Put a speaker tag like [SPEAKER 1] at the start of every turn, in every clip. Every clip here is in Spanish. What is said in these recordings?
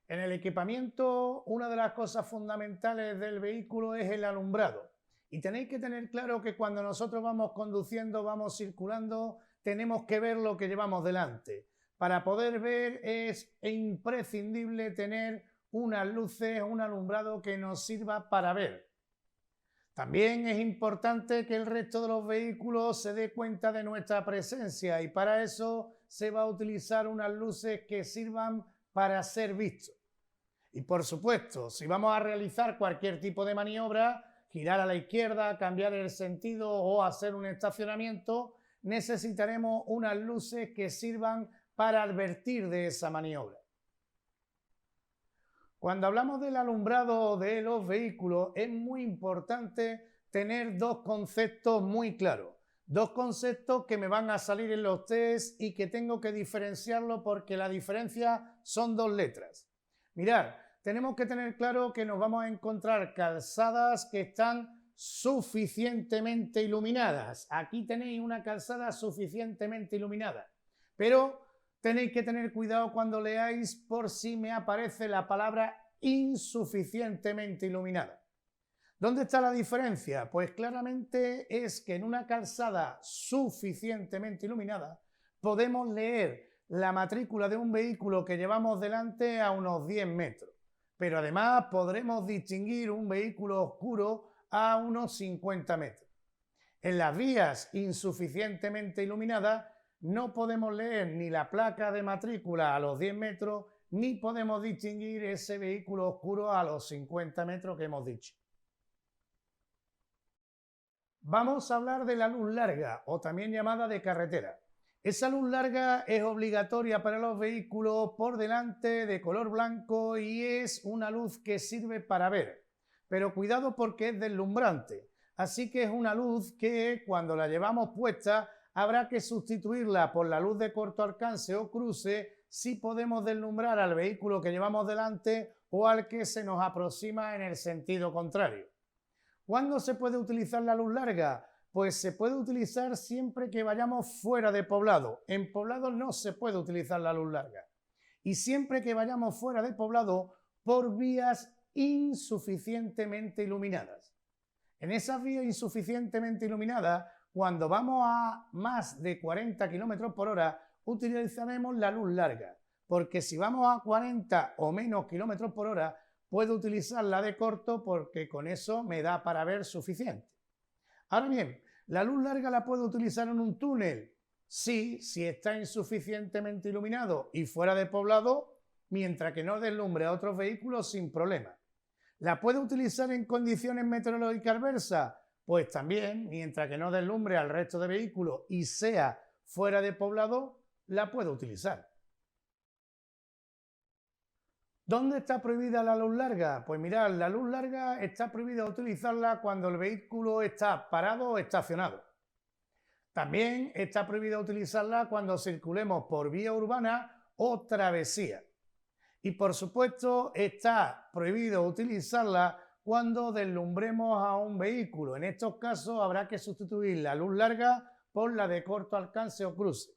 [SPEAKER 1] En el equipamiento, una de las cosas fundamentales del vehículo es el alumbrado. Y tenéis que tener claro que cuando nosotros vamos conduciendo, vamos circulando, tenemos que ver lo que llevamos delante. Para poder ver es imprescindible tener unas luces, un alumbrado que nos sirva para ver. También es importante que el resto de los vehículos se dé cuenta de nuestra presencia y para eso se va a utilizar unas luces que sirvan para ser vistos. Y por supuesto, si vamos a realizar cualquier tipo de maniobra, girar a la izquierda, cambiar el sentido o hacer un estacionamiento, necesitaremos unas luces que sirvan para advertir de esa maniobra. Cuando hablamos del alumbrado de los vehículos, es muy importante tener dos conceptos muy claros. Dos conceptos que me van a salir en los test y que tengo que diferenciarlo porque la diferencia son dos letras. Mirad, tenemos que tener claro que nos vamos a encontrar calzadas que están suficientemente iluminadas. Aquí tenéis una calzada suficientemente iluminada, pero tenéis que tener cuidado cuando leáis por si me aparece la palabra insuficientemente iluminada. ¿Dónde está la diferencia? Pues claramente es que en una calzada suficientemente iluminada podemos leer la matrícula de un vehículo que llevamos delante a unos 10 metros, pero además podremos distinguir un vehículo oscuro a unos 50 metros. En las vías insuficientemente iluminadas no podemos leer ni la placa de matrícula a los 10 metros, ni podemos distinguir ese vehículo oscuro a los 50 metros que hemos dicho. Vamos a hablar de la luz larga, o también llamada de carretera. Esa luz larga es obligatoria para los vehículos por delante de color blanco y es una luz que sirve para ver. Pero cuidado porque es deslumbrante, así que es una luz que cuando la llevamos puesta habrá que sustituirla por la luz de corto alcance o cruce si podemos deslumbrar al vehículo que llevamos delante o al que se nos aproxima en el sentido contrario. ¿Cuándo se puede utilizar la luz larga? Pues se puede utilizar siempre que vayamos fuera de poblado. En poblado no se puede utilizar la luz larga. Y siempre que vayamos fuera de poblado por vías insuficientemente iluminadas. En esas vías insuficientemente iluminadas, cuando vamos a más de 40 km por hora, utilizaremos la luz larga, porque si vamos a 40 o menos km por hora, puedo utilizar la de corto porque con eso me da para ver suficiente. Ahora bien, ¿la luz larga la puedo utilizar en un túnel? Sí, si está insuficientemente iluminado y fuera de poblado, mientras que no deslumbre a otros vehículos sin problema. ¿La puedo utilizar en condiciones meteorológicas adversas? Pues también, mientras que no deslumbre al resto de vehículos y sea fuera de poblado, la puedo utilizar. ¿Dónde está prohibida la luz larga? Pues mirad, la luz larga está prohibida utilizarla cuando el vehículo está parado o estacionado. También está prohibida utilizarla cuando circulemos por vía urbana o travesía. Y por supuesto está prohibido utilizarla cuando deslumbremos a un vehículo. En estos casos habrá que sustituir la luz larga por la de corto alcance o cruce.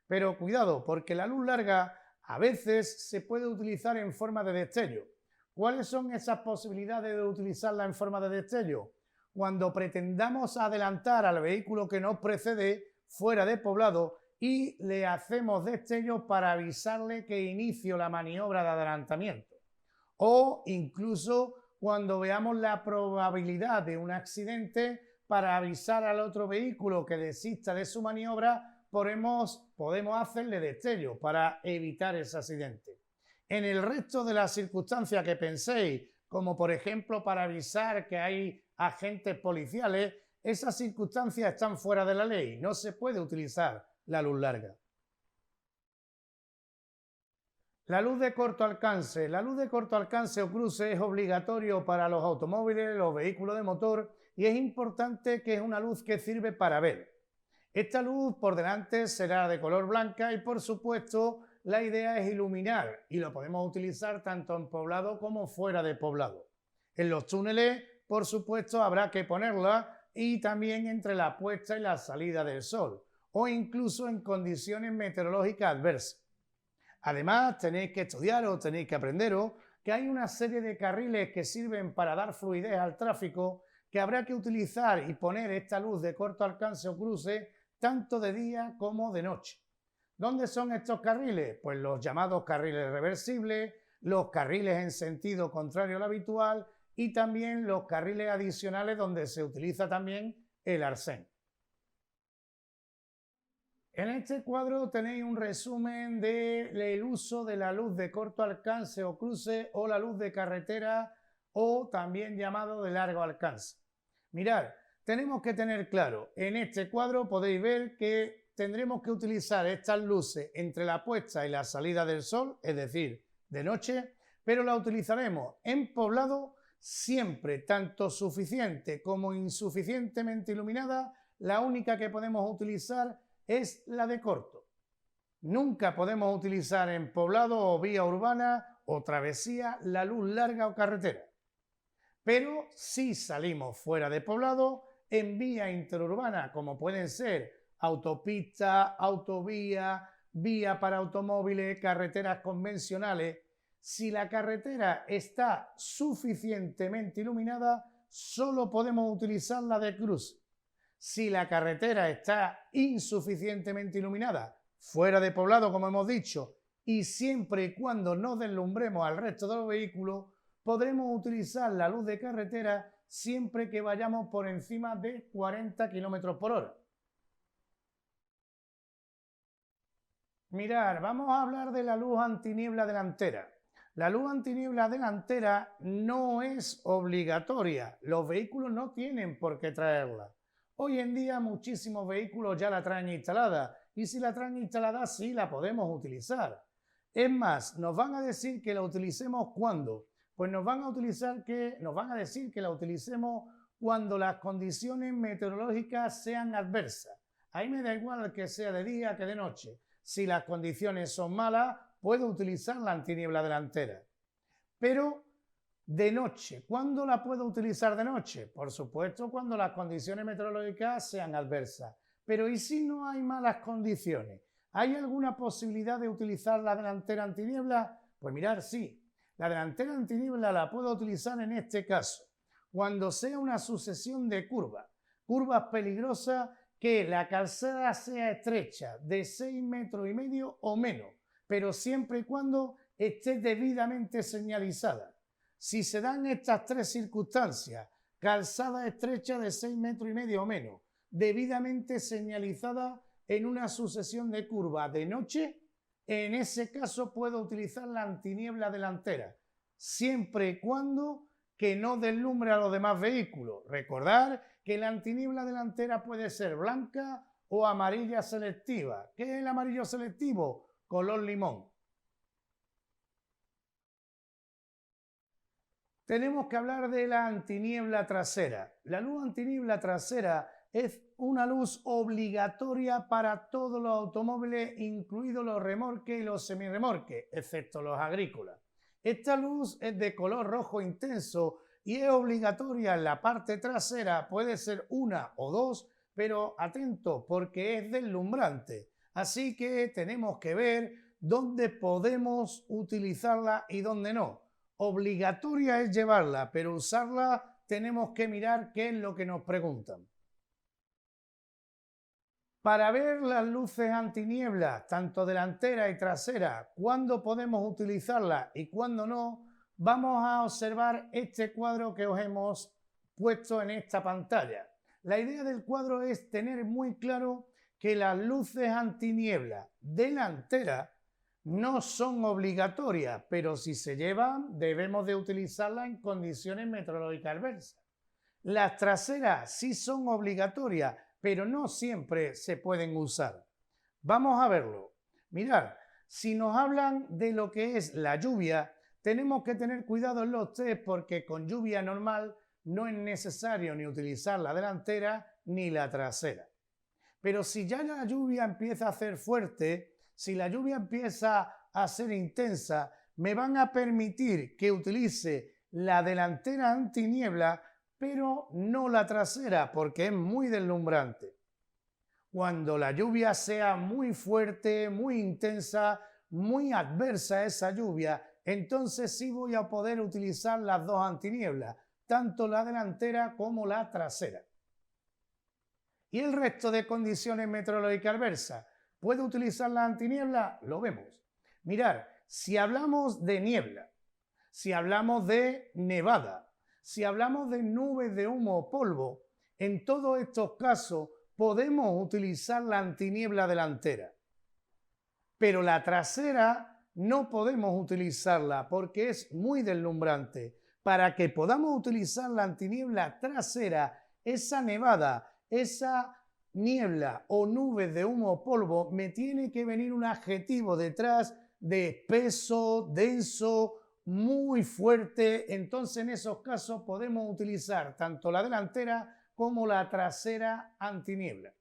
[SPEAKER 1] Pero cuidado, porque la luz larga a veces se puede utilizar en forma de destello. ¿Cuáles son esas posibilidades de utilizarla en forma de destello? Cuando pretendamos adelantar al vehículo que nos precede fuera de poblado y le hacemos destello para avisarle que inicio la maniobra de adelantamiento. O incluso cuando veamos la probabilidad de un accidente para avisar al otro vehículo que desista de su maniobra, podemos hacerle destello para evitar ese accidente. En el resto de las circunstancias que penséis, como por ejemplo para avisar que hay agentes policiales, esas circunstancias están fuera de la ley, no se puede utilizar la luz larga. La luz de corto alcance. La luz de corto alcance o cruce es obligatorio para los automóviles, los vehículos de motor y es importante que es una luz que sirve para ver. Esta luz por delante será de color blanca y por supuesto la idea es iluminar y lo podemos utilizar tanto en poblado como fuera de poblado. En los túneles, por supuesto, habrá que ponerla y también entre la puesta y la salida del sol o incluso en condiciones meteorológicas adversas. Además, tenéis que estudiar o tenéis que aprenderos que hay una serie de carriles que sirven para dar fluidez al tráfico, que habrá que utilizar y poner esta luz de corto alcance o cruce tanto de día como de noche. ¿Dónde son estos carriles? Pues los llamados carriles reversibles, los carriles en sentido contrario al habitual y también los carriles adicionales donde se utiliza también el arsén. En este cuadro tenéis un resumen del uso de la luz de corto alcance o cruce o la luz de carretera o también llamado de largo alcance. Mirad, tenemos que tener claro, en este cuadro podéis ver que tendremos que utilizar estas luces entre la puesta y la salida del sol, es decir, de noche, pero la utilizaremos en poblado siempre, tanto suficiente como insuficientemente iluminada. La única que podemos utilizar es la de corto. Nunca podemos utilizar en poblado o vía urbana o travesía la luz larga o carretera. Pero si salimos fuera de poblado, en vía interurbana, como pueden ser autopista, autovía, vía para automóviles, carreteras convencionales, si la carretera está suficientemente iluminada, solo podemos utilizar la de cruce. Si la carretera está insuficientemente iluminada, fuera de poblado, como hemos dicho, y siempre y cuando no deslumbremos al resto de los vehículos, podremos utilizar la luz de carretera siempre que vayamos por encima de 40 km por hora. Mirad, vamos a hablar de la luz antiniebla delantera. La luz antiniebla delantera no es obligatoria, los vehículos no tienen por qué traerla. Hoy en día muchísimos vehículos ya la traen instalada y si la traen instalada sí la podemos utilizar. Es más, nos van a decir que la utilicemos ¿cuándo? Pues nos van a decir que la utilicemos cuando las condiciones meteorológicas sean adversas. Ahí me da igual que sea de día que de noche. Si las condiciones son malas, puedo utilizar la antiniebla delantera. Pero de noche, ¿cuándo la puedo utilizar de noche? Por supuesto, cuando las condiciones meteorológicas sean adversas. Pero ¿y si no hay malas condiciones? ¿Hay alguna posibilidad de utilizar la delantera antiniebla? Pues mirad, sí. La delantera antiniebla la puedo utilizar en este caso, cuando sea una sucesión de curvas peligrosas, que la calzada sea estrecha, de 6,5 metros o menos, pero siempre y cuando esté debidamente señalizada. Si se dan estas tres circunstancias, calzada estrecha de 6,5 metros o menos, debidamente señalizada en una sucesión de curvas de noche, en ese caso puedo utilizar la antiniebla delantera, siempre y cuando que no deslumbre a los demás vehículos. Recordar que la antiniebla delantera puede ser blanca o amarilla selectiva. ¿Qué es el amarillo selectivo? Color limón. Tenemos que hablar de la antiniebla trasera. La luz antiniebla trasera es una luz obligatoria para todos los automóviles, incluidos los remolques y los semirremolques, excepto los agrícolas. Esta luz es de color rojo intenso y es obligatoria en la parte trasera, puede ser una o dos, pero atento porque es deslumbrante. Así que tenemos que ver dónde podemos utilizarla y dónde no. Obligatoria es llevarla, pero usarla tenemos que mirar qué es lo que nos preguntan. Para ver las luces antiniebla, tanto delantera y trasera, cuándo podemos utilizarlas y cuándo no, vamos a observar este cuadro que os hemos puesto en esta pantalla. La idea del cuadro es tener muy claro que las luces antiniebla delantera no son obligatorias, pero si se llevan debemos de utilizarlas en condiciones meteorológicas adversas. Las traseras sí son obligatorias, pero no siempre se pueden usar. Vamos a verlo. Mirad, si nos hablan de lo que es la lluvia, tenemos que tener cuidado en los test porque con lluvia normal no es necesario ni utilizar la delantera ni la trasera. Pero si ya la lluvia empieza a ser fuerte, si la lluvia empieza a ser intensa, me van a permitir que utilice la delantera antiniebla, pero no la trasera porque es muy deslumbrante. Cuando la lluvia sea muy fuerte, muy intensa, muy adversa esa lluvia, entonces sí voy a poder utilizar las dos antinieblas, tanto la delantera como la trasera. ¿Y el resto de condiciones meteorológicas adversas? ¿Puedo utilizar la antiniebla? Lo vemos. Mirad, si hablamos de niebla, si hablamos de nevada, si hablamos de nubes de humo o polvo, en todos estos casos podemos utilizar la antiniebla delantera. Pero la trasera no podemos utilizarla porque es muy deslumbrante. Para que podamos utilizar la antiniebla trasera, esa nevada, esa niebla o nubes de humo o polvo, me tiene que venir un adjetivo detrás de espeso, denso, muy fuerte. Entonces en esos casos podemos utilizar tanto la delantera como la trasera antiniebla.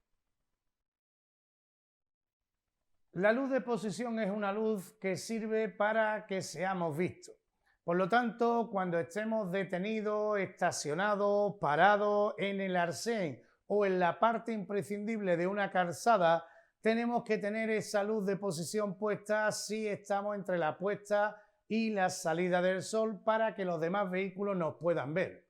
[SPEAKER 1] La luz de posición es una luz que sirve para que seamos vistos. Por lo tanto, cuando estemos detenidos, estacionados, parados en el arcén o en la parte imprescindible de una calzada, tenemos que tener esa luz de posición puesta si estamos entre la puesta y la salida del sol para que los demás vehículos nos puedan ver.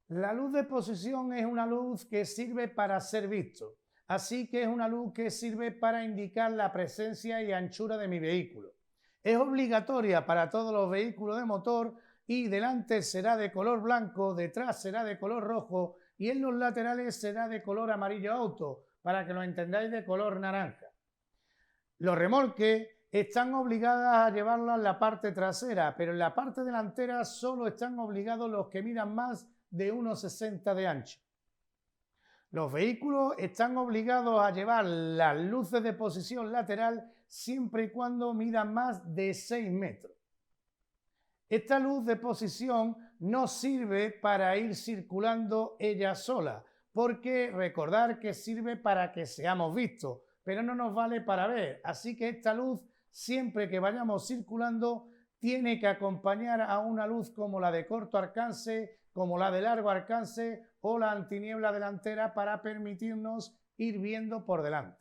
[SPEAKER 1] La luz de posición es una luz que sirve para ser visto, así que es una luz que sirve para indicar la presencia y anchura de mi vehículo. Es obligatoria para todos los vehículos de motor y delante será de color blanco, detrás será de color rojo y en los laterales será de color amarillo auto, para que lo entendáis, de color naranja. Los remolques están obligados a llevarla en la parte trasera, pero en la parte delantera solo están obligados los que midan más de 1,60 de ancho. Los vehículos están obligados a llevar las luces de posición lateral siempre y cuando midan más de 6 metros. Esta luz de posición no sirve para ir circulando ella sola, porque recordar que sirve para que seamos vistos, pero no nos vale para ver. Así que esta luz, siempre que vayamos circulando, tiene que acompañar a una luz como la de corto alcance, como la de largo alcance o la antiniebla delantera para permitirnos ir viendo por delante.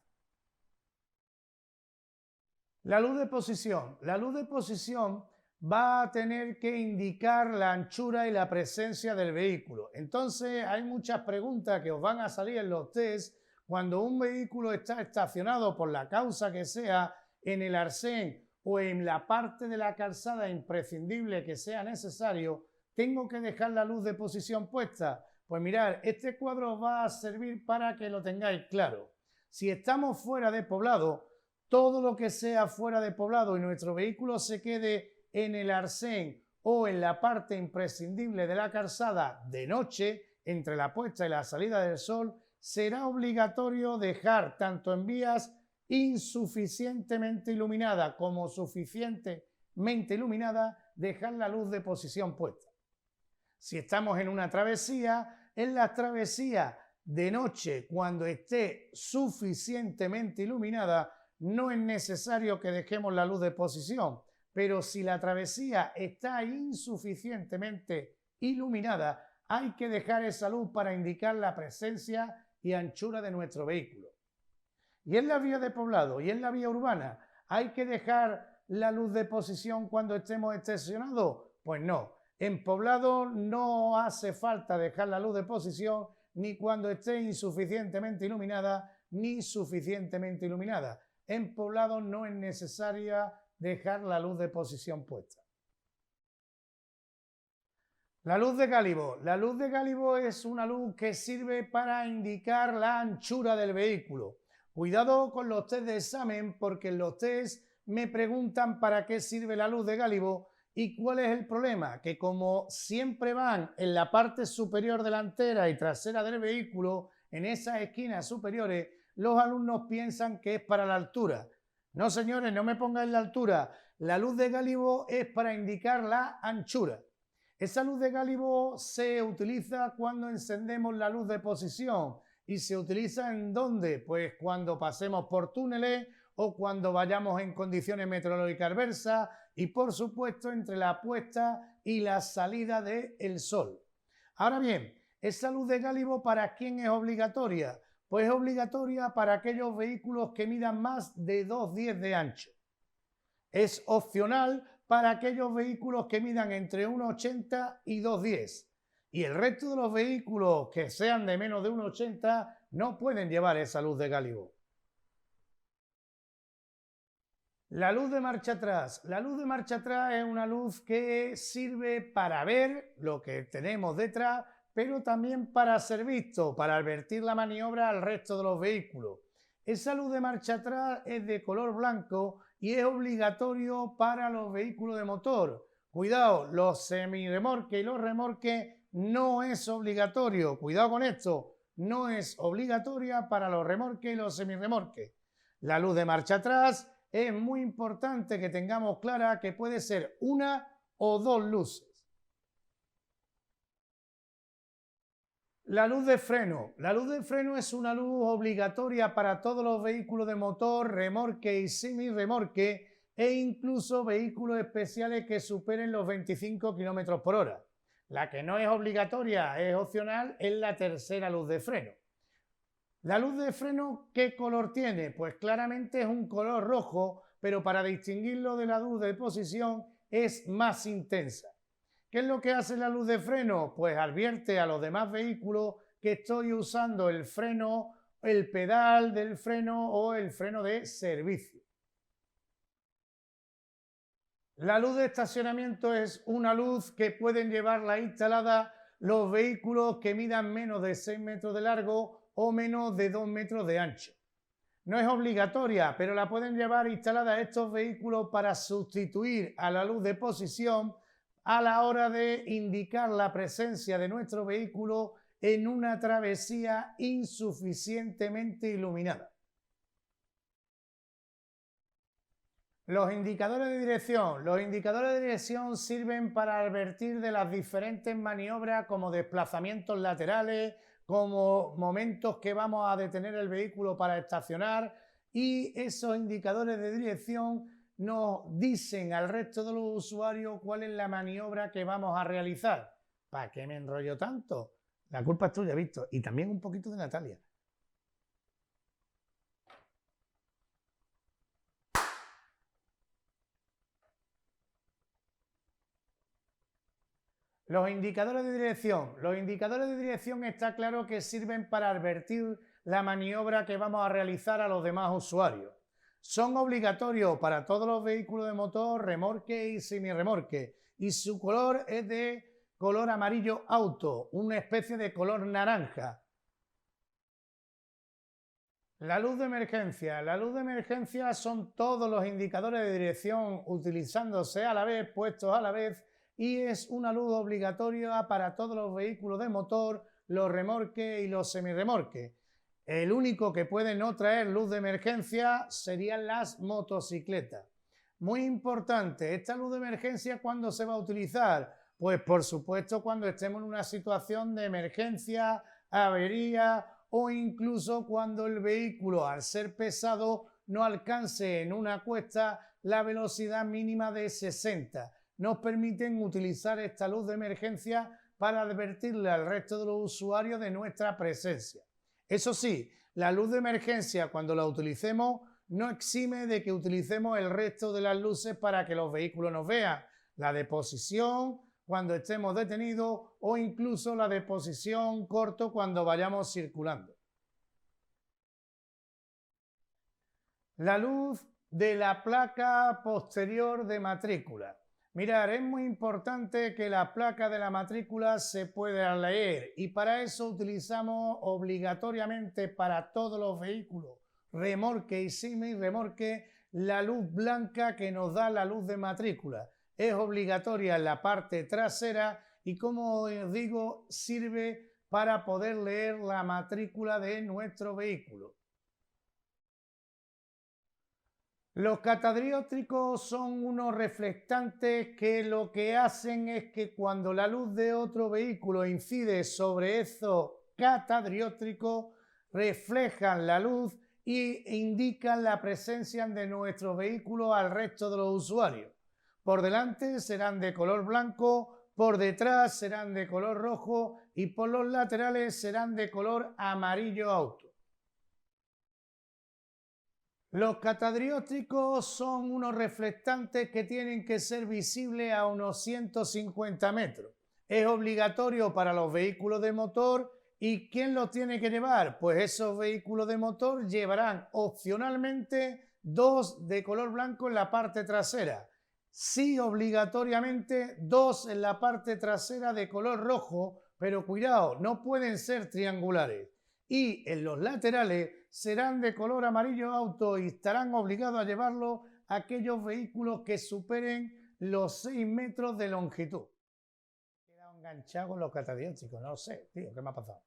[SPEAKER 1] La luz de posición. La luz de posición va a tener que indicar la anchura y la presencia del vehículo. Entonces hay muchas preguntas que os van a salir en los test cuando un vehículo está estacionado por la causa que sea en el arcén o en la parte de la calzada imprescindible que sea necesario. ¿Tengo que dejar la luz de posición puesta? Pues mirad, este cuadro va a servir para que lo tengáis claro. Si estamos fuera de poblado, todo lo que sea fuera de poblado y nuestro vehículo se quede en el arcén o en la parte imprescindible de la calzada de noche, entre la puesta y la salida del sol, será obligatorio dejar tanto en vías insuficientemente iluminadas como suficientemente iluminadas, dejar la luz de posición puesta. Si estamos en una travesía, en la travesía de noche, cuando esté suficientemente iluminada, no es necesario que dejemos la luz de posición, pero si la travesía está insuficientemente iluminada, hay que dejar esa luz para indicar la presencia y anchura de nuestro vehículo. Y en la vía de poblado y en la vía urbana, ¿hay que dejar la luz de posición cuando estemos estacionados? Pues no. En poblado no hace falta dejar la luz de posición ni cuando esté insuficientemente iluminada ni suficientemente iluminada. En poblado no es necesaria dejar la luz de posición puesta. La luz de gálibo. La luz de gálibo es una luz que sirve para indicar la anchura del vehículo. Cuidado con los test de examen porque en los test me preguntan para qué sirve la luz de gálibo y cuál es el problema, que como siempre van en la parte superior delantera y trasera del vehículo, en esas esquinas superiores, los alumnos piensan que es para la altura. No, señores, no me pongáis la altura. La luz de gálibo es para indicar la anchura. Esa luz de gálibo se utiliza cuando encendemos la luz de posición. ¿Y se utiliza en dónde? Pues cuando pasemos por túneles o cuando vayamos en condiciones meteorológicas adversas y, por supuesto, entre la puesta y la salida del sol. Ahora bien, ¿esa luz de gálibo para quién es obligatoria? Pues es obligatoria para aquellos vehículos que midan más de 2,10 de ancho. Es opcional para aquellos vehículos que midan entre 1,80 y 2,10. Y el resto de los vehículos que sean de menos de 1,80 no pueden llevar esa luz de gálibo. La luz de marcha atrás. La luz de marcha atrás es una luz que sirve para ver lo que tenemos detrás, pero también para ser visto, para advertir la maniobra al resto de los vehículos. Esa luz de marcha atrás es de color blanco y es obligatorio para los vehículos de motor. Cuidado, los semirremorques y los remorques no es obligatorio. Cuidado con esto, no es obligatoria para los remorques y los semirremorques. La luz de marcha atrás es muy importante que tengamos clara que puede ser una o dos luces. La luz de freno. La luz de freno es una luz obligatoria para todos los vehículos de motor, remorque y semirremorque e incluso vehículos especiales que superen los 25 km por hora. La que no es obligatoria, es opcional, es la tercera luz de freno. La luz de freno, ¿qué color tiene? Pues claramente es un color rojo, pero para distinguirlo de la luz de posición es más intensa. ¿Qué es lo que hace la luz de freno? Pues advierte a los demás vehículos que estoy usando el freno, el pedal del freno o el freno de servicio. La luz de estacionamiento es una luz que pueden llevarla instalada los vehículos que midan menos de 6 metros de largo o menos de 2 metros de ancho. No es obligatoria, pero la pueden llevar instalada estos vehículos para sustituir a la luz de posición a la hora de indicar la presencia de nuestro vehículo en una travesía insuficientemente iluminada. Los indicadores de dirección. Los indicadores de dirección sirven para advertir de las diferentes maniobras como desplazamientos laterales, como momentos que vamos a detener el vehículo para estacionar, y esos indicadores de dirección nos dicen al resto de los usuarios cuál es la maniobra que vamos a realizar. ¿Para qué me enrollo tanto? La culpa es tuya, Víctor, y también un poquito de Natalia. Los indicadores de dirección. Los indicadores de dirección está claro que sirven para advertir la maniobra que vamos a realizar a los demás usuarios. Son obligatorios para todos los vehículos de motor, remorque y semirremorque, y su color es de color amarillo auto, una especie de color naranja. La luz de emergencia. La luz de emergencia son todos los indicadores de dirección utilizándose a la vez, puestos a la vez, y es una luz obligatoria para todos los vehículos de motor, los remorques y los semirremorques. El único que puede no traer luz de emergencia serían las motocicletas. Muy importante, ¿esta luz de emergencia cuándo se va a utilizar? Pues por supuesto cuando estemos en una situación de emergencia, avería o incluso cuando el vehículo, al ser pesado, no alcance en una cuesta la velocidad mínima de 60. Nos permiten utilizar esta luz de emergencia para advertirle al resto de los usuarios de nuestra presencia. Eso sí, la luz de emergencia cuando la utilicemos no exime de que utilicemos el resto de las luces para que los vehículos nos vean. La de posición cuando estemos detenidos o incluso la de posición corto cuando vayamos circulando. La luz de la placa posterior de matrícula. Mirad, es muy importante que la placa de la matrícula se pueda leer y para eso utilizamos obligatoriamente para todos los vehículos, remorque y semirremorque, la luz blanca que nos da la luz de matrícula. Es obligatoria en la parte trasera y, como os digo, sirve para poder leer la matrícula de nuestro vehículo. Los catadióptricos son unos reflectantes que lo que hacen es que cuando la luz de otro vehículo incide sobre esos catadióptricos, reflejan la luz e indican la presencia de nuestro vehículo al resto de los usuarios. Por delante serán de color blanco, por detrás serán de color rojo y por los laterales serán de color amarillo auto. Los catadióptricos son unos reflectantes que tienen que ser visibles a unos 150 metros. Es obligatorio para los vehículos de motor. ¿Y quién los tiene que llevar? Pues esos vehículos de motor llevarán opcionalmente dos de color blanco en la parte trasera. Sí, obligatoriamente dos en la parte trasera de color rojo, pero cuidado, no pueden ser triangulares. Y en los laterales serán de color amarillo auto y estarán obligados a llevarlo a aquellos vehículos que superen los 6 metros de longitud. He quedado enganchado con los catadióptricos, no sé, tío, ¿qué me ha pasado?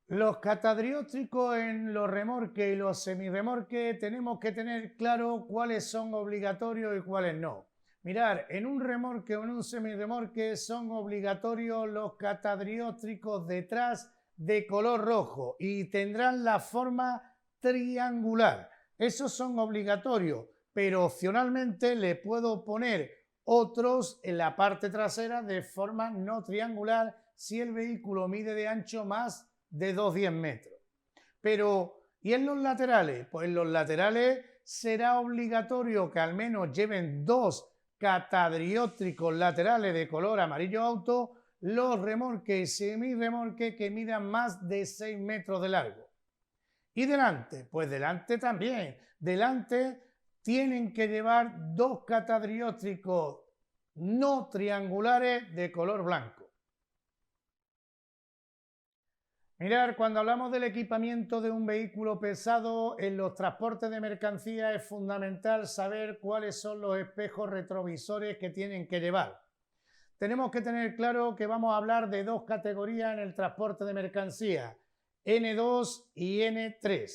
[SPEAKER 1] Los catadióptricos en los remorques y los semirremorques tenemos que tener claro cuáles son obligatorios y cuáles no. Mirar, en un remorque o en un semirremorque son obligatorios los catadióptricos detrás de color rojo y tendrán la forma triangular. Esos son obligatorios, pero opcionalmente le puedo poner otros en la parte trasera de forma no triangular si el vehículo mide de ancho más de 2,10 metros. Pero, ¿y en los laterales? Pues en los laterales será obligatorio que al menos lleven dos catadióptricos laterales de color amarillo auto los remorques y semirremorques que midan más de 6 metros de largo. ¿Y delante? Pues delante también. Delante tienen que llevar dos catadióptricos no triangulares de color blanco. Mirar, cuando hablamos del equipamiento de un vehículo pesado, en los transportes de mercancía es fundamental saber cuáles son los espejos retrovisores que tienen que llevar. Tenemos que tener claro que vamos a hablar de dos categorías en el transporte de mercancía, N2 y N3.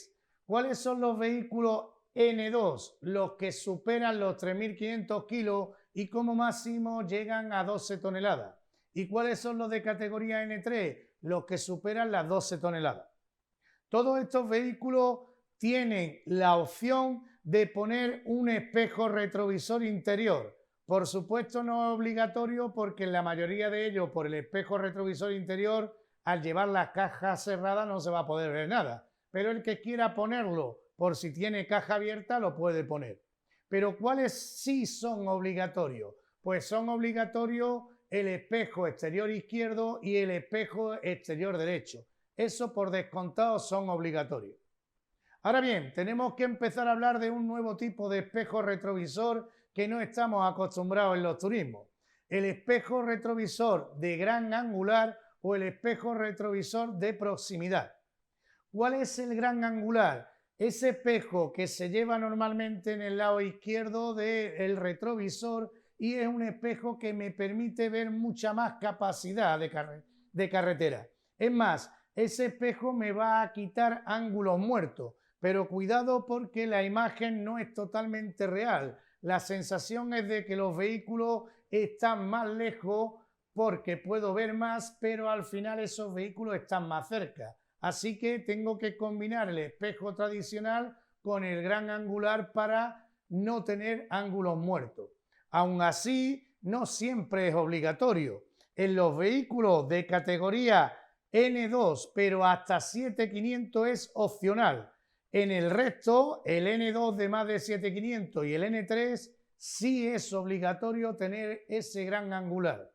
[SPEAKER 1] ¿Cuáles son los vehículos N2? Los que superan los 3.500 kilos y como máximo llegan a 12 toneladas. ¿Y cuáles son los de categoría N3? Los que superan las 12 toneladas. Todos estos vehículos tienen la opción de poner un espejo retrovisor interior. Por supuesto no es obligatorio porque en la mayoría de ellos por el espejo retrovisor interior al llevar la caja cerrada no se va a poder ver nada. Pero el que quiera ponerlo por si tiene caja abierta lo puede poner. Pero ¿cuáles sí son obligatorios? Pues son obligatorios el espejo exterior izquierdo y el espejo exterior derecho. Eso por descontado son obligatorios. Ahora bien, tenemos que empezar a hablar de un nuevo tipo de espejo retrovisor que no estamos acostumbrados en los turismos. El espejo retrovisor de gran angular o el espejo retrovisor de proximidad. ¿Cuál es el gran angular? Ese espejo que se lleva normalmente en el lado izquierdo del retrovisor y es un espejo que me permite ver mucha más capacidad de carretera. Es más, ese espejo me va a quitar ángulos muertos, pero cuidado porque la imagen no es totalmente real. La sensación es de que los vehículos están más lejos porque puedo ver más, pero al final esos vehículos están más cerca. Así que tengo que combinar el espejo tradicional con el gran angular para no tener ángulos muertos. Aún así, no siempre es obligatorio. En los vehículos de categoría N2, pero hasta 7.500 es opcional. En el resto, el N2 de más de 7.500 y el N3 sí es obligatorio tener ese gran angular.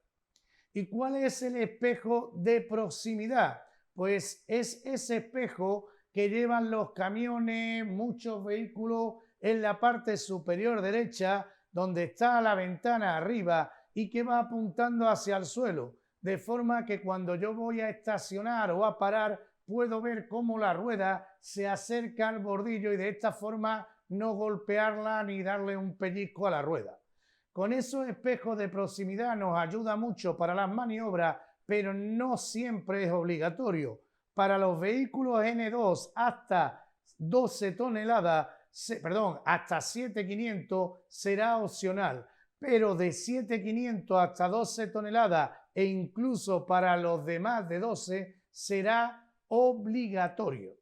[SPEAKER 1] ¿Y cuál es el espejo de proximidad? Pues es ese espejo que llevan los camiones, muchos vehículos en la parte superior derecha, donde está la ventana arriba y que va apuntando hacia el suelo, de forma que cuando yo voy a estacionar o a parar, puedo ver cómo la rueda se acerca al bordillo y de esta forma no golpearla ni darle un pellizco a la rueda. Con esos espejos de proximidad nos ayuda mucho para las maniobras, pero no siempre es obligatorio. Para los vehículos N2 hasta 12 toneladas, hasta 7.500 será opcional, pero de 7.500 hasta 12 toneladas e incluso para los demás de 12 será obligatorio.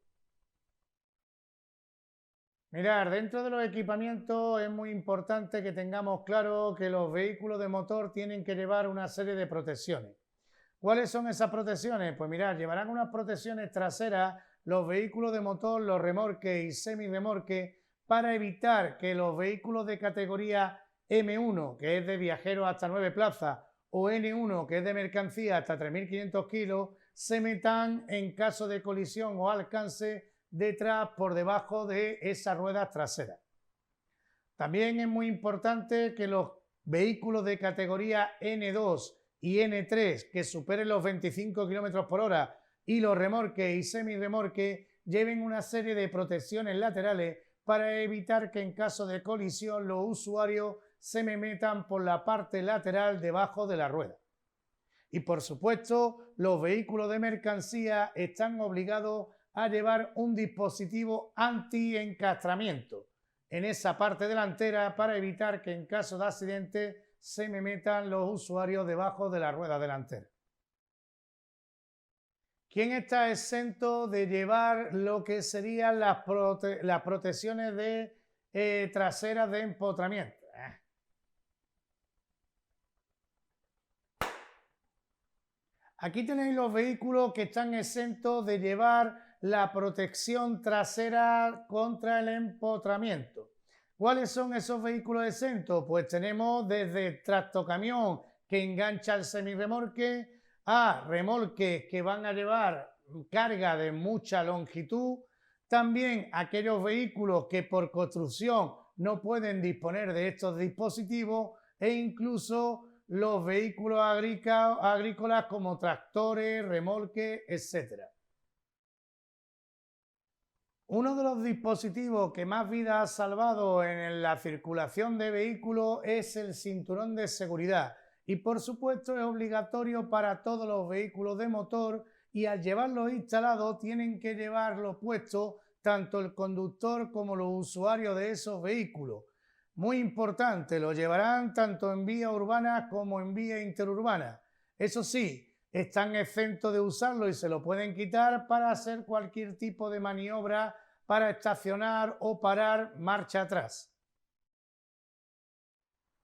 [SPEAKER 1] Mirad, dentro de los equipamientos es muy importante que tengamos claro que los vehículos de motor tienen que llevar una serie de protecciones. ¿Cuáles son esas protecciones? Pues mirad, llevarán unas protecciones traseras los vehículos de motor, los remolques y semirremolques para evitar que los vehículos de categoría M1, que es de viajeros hasta 9 plazas, o N1, que es de mercancía hasta 3.500 kilos, se metan en caso de colisión o alcance detrás por debajo de esas ruedas traseras. También es muy importante que los vehículos de categoría N2 y N3 que superen los 25 km por hora y los remolques y semirremolques lleven una serie de protecciones laterales para evitar que en caso de colisión los usuarios se me metan por la parte lateral debajo de la rueda. Y por supuesto, los vehículos de mercancía están obligados a llevar un dispositivo anti-encastramiento en esa parte delantera para evitar que en caso de accidente se me metan los usuarios debajo de la rueda delantera. ¿Quién está exento de llevar lo que serían las protecciones de traseras de empotramiento? Aquí tenéis los vehículos que están exentos de llevar la protección trasera contra el empotramiento. ¿Cuáles son esos vehículos exentos? Pues tenemos desde tractocamión que engancha el semirremolque a remolques que van a llevar carga de mucha longitud, también aquellos vehículos que por construcción no pueden disponer de estos dispositivos e incluso los vehículos agrícolas como tractores, remolques, etc. Uno de los dispositivos que más vidas ha salvado en la circulación de vehículos es el cinturón de seguridad y por supuesto es obligatorio para todos los vehículos de motor y al llevarlo instalado tienen que llevarlo puesto tanto el conductor como los usuarios de esos vehículos. Muy importante, lo llevarán tanto en vía urbana como en vía interurbana. Eso sí, están exentos de usarlo y se lo pueden quitar para hacer cualquier tipo de maniobra para estacionar o parar marcha atrás.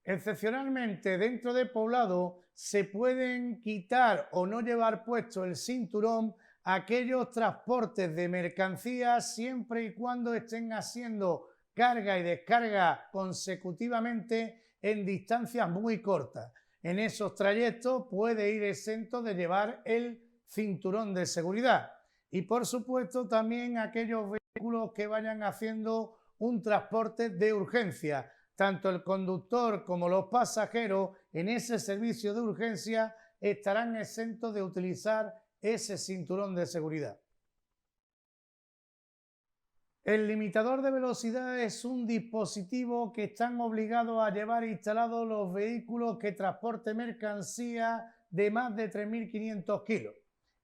[SPEAKER 1] Excepcionalmente, dentro de poblado se pueden quitar o no llevar puesto el cinturón a aquellos transportes de mercancías siempre y cuando estén haciendo carga y descarga consecutivamente en distancias muy cortas. En esos trayectos puede ir exento de llevar el cinturón de seguridad. Y por supuesto también aquellos vehículos que vayan haciendo un transporte de urgencia. Tanto el conductor como los pasajeros en ese servicio de urgencia estarán exentos de utilizar ese cinturón de seguridad. El limitador de velocidad es un dispositivo que están obligados a llevar instalados los vehículos que transporten mercancía de más de 3.500 kilos.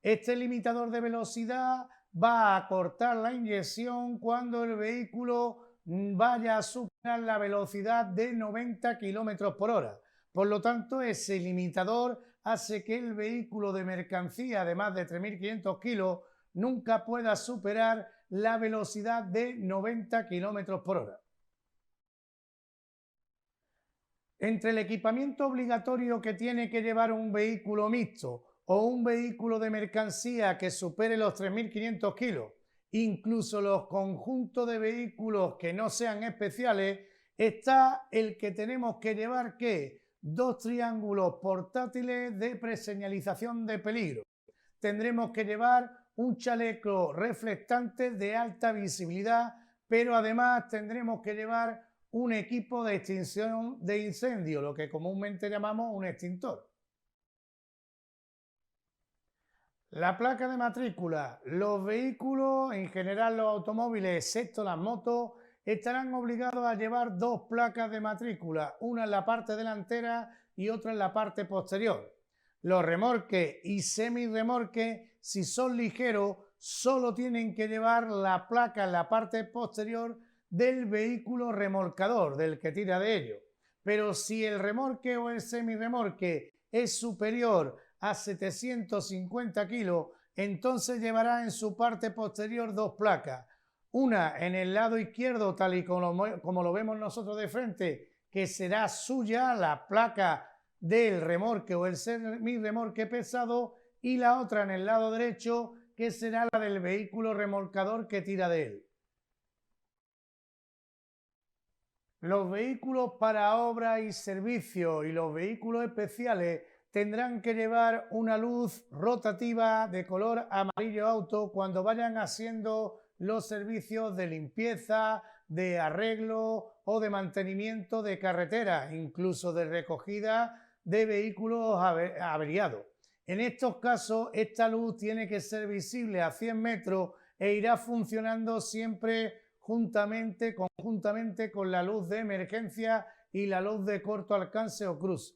[SPEAKER 1] Este limitador de velocidad va a cortar la inyección cuando el vehículo vaya a superar la velocidad de 90 km por hora. Por lo tanto, ese limitador hace que el vehículo de mercancía de más de 3.500 kilos nunca pueda superar la velocidad de 90 km por hora. Entre el equipamiento obligatorio que tiene que llevar un vehículo mixto o un vehículo de mercancía que supere los 3.500 kilos, incluso los conjuntos de vehículos que no sean especiales, está el que tenemos que llevar ¿qué? 2 triángulos portátiles de preseñalización de peligro. Tendremos que llevar un chaleco reflectante de alta visibilidad, pero además tendremos que llevar un equipo de extinción de incendio, lo que comúnmente llamamos un extintor. La placa de matrícula. Los vehículos, en general los automóviles, excepto las motos, estarán obligados a llevar 2 placas de matrícula, una en la parte delantera y otra en la parte posterior. Los remolques y semirremolques, si son ligeros, solo tienen que llevar la placa en la parte posterior del vehículo remolcador, del que tira de ello. Pero si el remolque o el semirremolque es superior a 750 kilos, entonces llevará en su parte posterior 2 placas. Una en el lado izquierdo, tal y como lo vemos nosotros de frente, que será suya, la placa del remolque o el semirremolque pesado, y la otra en el lado derecho, que será la del vehículo remolcador que tira de él. Los vehículos para obra y servicio y los vehículos especiales tendrán que llevar una luz rotativa de color amarillo auto cuando vayan haciendo los servicios de limpieza, de arreglo o de mantenimiento de carretera, incluso de recogida de vehículos averiados. En estos casos, esta luz tiene que ser visible a 100 metros e irá funcionando siempre conjuntamente con la luz de emergencia y la luz de corto alcance o cruce.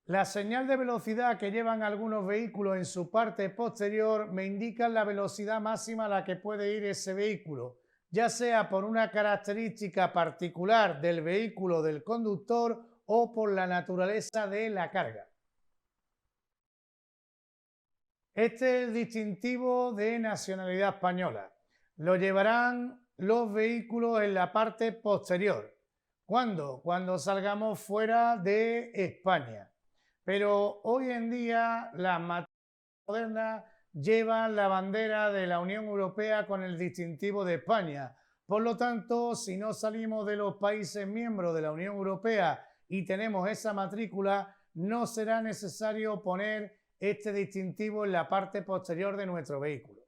[SPEAKER 1] La señal de velocidad que llevan algunos vehículos en su parte posterior me indica la velocidad máxima a la que puede ir ese vehículo, ya sea por una característica particular del vehículo del conductor o por la naturaleza de la carga. Este es el distintivo de nacionalidad española. Lo llevarán los vehículos en la parte posterior. ¿Cuándo? Cuando salgamos fuera de España. Pero hoy en día las matrículas modernas llevan la bandera de la Unión Europea con el distintivo de España. Por lo tanto, si no salimos de los países miembros de la Unión Europea y tenemos esa matrícula, no será necesario poner este distintivo en la parte posterior de nuestro vehículo.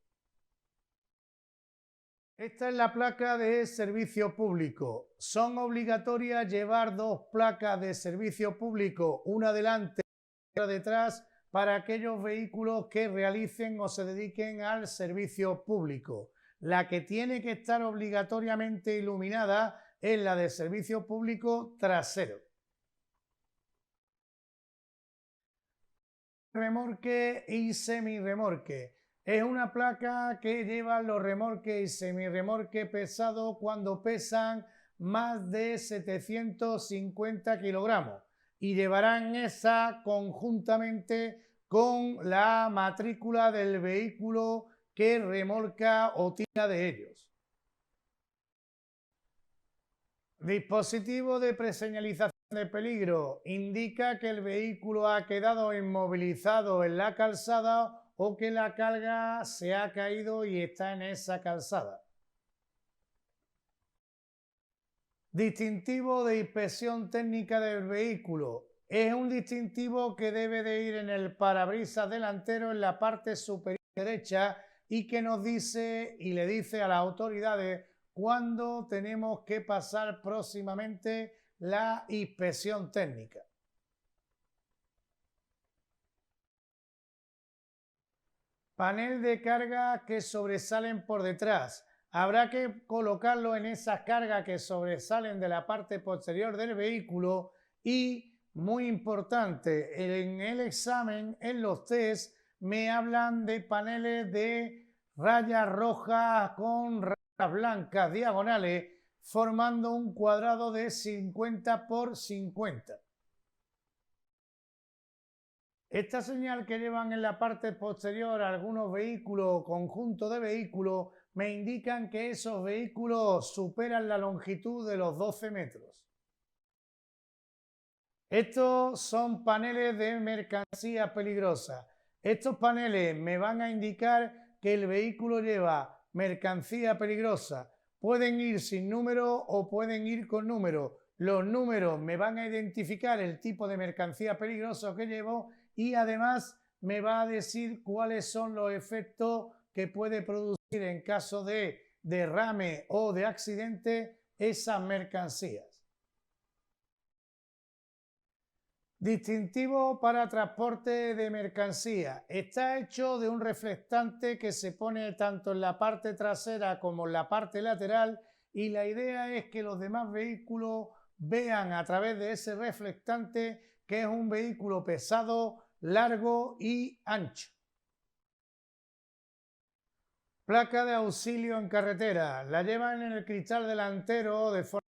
[SPEAKER 1] Esta es la placa de servicio público. Son obligatorias llevar dos placas de servicio público, una delante y otra detrás, para aquellos vehículos que realicen o se dediquen al servicio público. La que tiene que estar obligatoriamente iluminada es la de servicio público trasero. Remolque y semirremolque. Es una placa que lleva los remolques y semirremolques pesados cuando pesan más de 750 kilogramos y llevarán esa conjuntamente con la matrícula del vehículo que remolca o tira de ellos. Dispositivo de preseñalización de peligro. Indica que el vehículo ha quedado inmovilizado en la calzada o que la carga se ha caído y está en esa calzada. Distintivo de inspección técnica del vehículo. Es un distintivo que debe de ir en el parabrisas delantero en la parte superior derecha y que nos dice y le dice a las autoridades cuándo tenemos que pasar próximamente la inspección técnica. Panel de carga que sobresalen por detrás. Habrá que colocarlo en esas cargas que sobresalen de la parte posterior del vehículo y, muy importante, en el examen, en los test, me hablan de paneles de rayas rojas con rayas blancas diagonales formando un cuadrado de 50 por 50. Esta señal que llevan en la parte posterior algunos vehículos o conjuntos de vehículos me indican que esos vehículos superan la longitud de los 12 metros. Estos son paneles de mercancía peligrosa. Estos paneles me van a indicar que el vehículo lleva mercancía peligrosa. Pueden ir sin número o pueden ir con número. Los números me van a identificar el tipo de mercancía peligrosa que llevo y además me va a decir cuáles son los efectos que puede producir en caso de derrame o de accidente esas mercancías. Distintivo para transporte de mercancía. Está hecho de un reflectante que se pone tanto en la parte trasera como en la parte lateral y la idea es que los demás vehículos vean a través de ese reflectante que es un vehículo pesado, largo y ancho. Placa de auxilio en carretera. La llevan en el cristal delantero de forma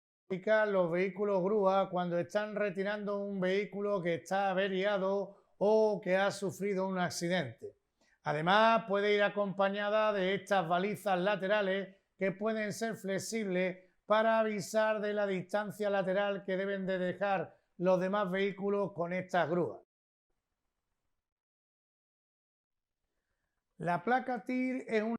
[SPEAKER 1] los vehículos grúa cuando están retirando un vehículo que está averiado o que ha sufrido un accidente. Además, puede ir acompañada de estas balizas laterales que pueden ser flexibles para avisar de la distancia lateral que deben de dejar los demás vehículos con estas grúas. La placa TIR es una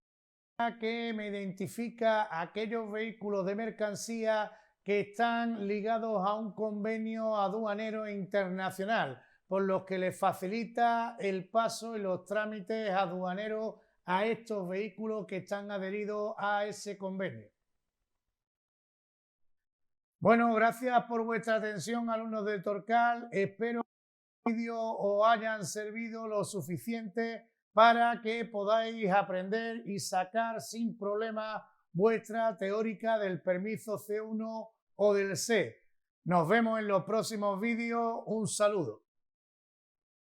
[SPEAKER 1] placa que me identifica aquellos vehículos de mercancía que están ligados a un convenio aduanero internacional, por los que les facilita el paso y los trámites aduaneros a estos vehículos que están adheridos a ese convenio. Bueno, gracias por vuestra atención, alumnos del Torcal. Espero que el vídeo os hayan servido lo suficiente para que podáis aprender y sacar sin problema vuestra teórica del permiso C1 o del C. Nos vemos en los próximos vídeos. Un saludo.